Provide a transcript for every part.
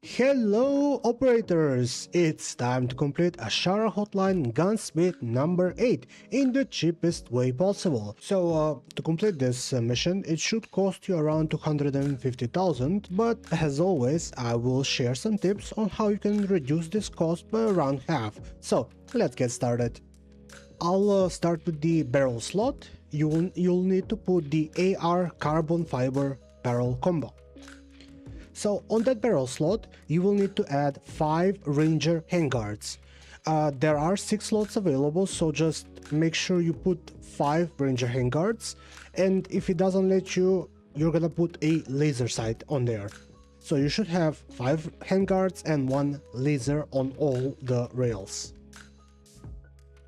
Hello operators! It's time to complete Ahsarah Hotline Gunsmith number 8 in the cheapest way possible. So to complete this mission it should cost you around 250,000, but as always I will share some tips on how you can reduce this cost by around half. So let's get started. I'll start with the barrel slot. You'll need to put the AR carbon fiber barrel combo. So on that barrel slot, you will need to add 5 Ranger handguards. There are 6 slots available, so just make sure you put 5 Ranger handguards, and if it doesn't let you, you're gonna put a laser sight on there. So you should have 5 handguards and 1 laser on all the rails.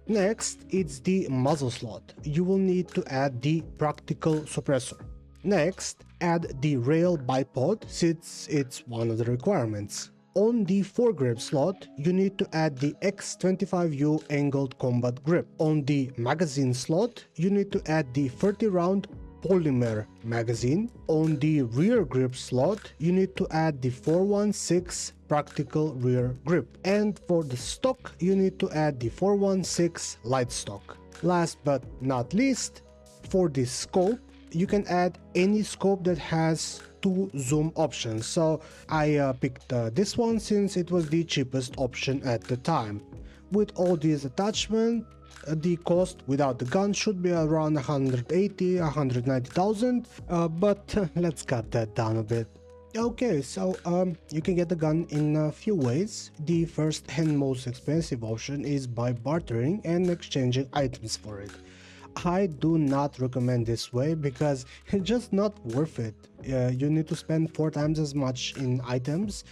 Next, it's the muzzle slot. You will need to add the practical suppressor. Next, add the rail bipod since it's one of the requirements. On the foregrip slot, you need to add the X25U angled combat grip. On the magazine slot, you need to add the 30-round polymer magazine. On the rear grip slot, you need to add the 416 practical rear grip. And for the stock, you need to add the 416 light stock. Last but not least, for the scope, you can add any scope that has 2 zoom options. So I picked this one since it was the cheapest option at the time. With all these attachments, the cost without the gun should be around 180-190,000, but let's cut that down a bit. Okay, so you can get the gun in a few ways. The first and most expensive option is by bartering and exchanging items for it. I do not recommend this way because it's just not worth it. You need to spend 4 times as much in items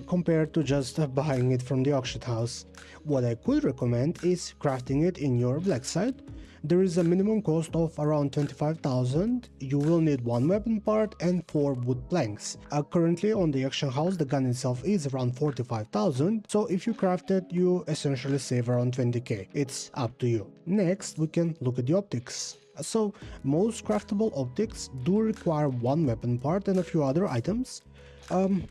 compared to just buying it from the auction house. What I could recommend is crafting it in your black site. There is a minimum cost of around 25,000. You will need 1 weapon part and 4 wood planks. Currently on the auction house the gun itself is around 45,000, so if you craft it you essentially save around 20k. It's up to you. Next we can look at the optics. So most craftable optics do require 1 weapon part and a few other items.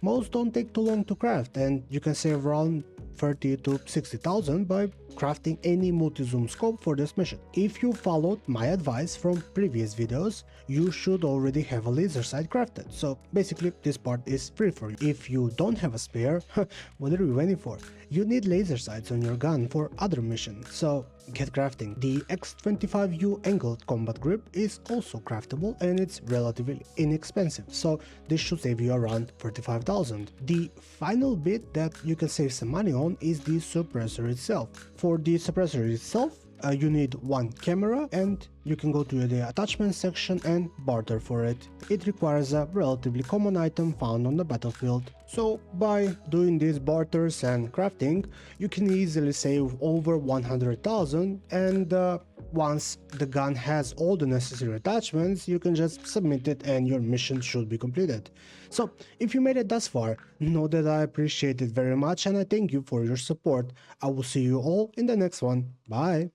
Most don't take too long to craft, and you can save around 30 to 60,000 by crafting any multi-zoom scope for this mission. If you followed my advice from previous videos, you should already have a laser sight crafted, so basically this part is free for you. If you don't have a spare, what are you waiting for? You need laser sights on your gun for other missions, so get crafting. The X25U angled combat grip is also craftable and it's relatively inexpensive, so this should save you around 45,000. The final bit that you can save some money on is the suppressor itself. For the suppressor itself, you need 1 camera, and you can go to the attachment section and barter for it. It requires a relatively common item found on the battlefield. So by doing these barters and crafting, you can easily save over 100,000, and once the gun has all the necessary attachments, you can just submit it and your mission should be completed. So if you made it thus far, know that I appreciate it very much and I thank you for your support. I will see you all in the next one. Bye!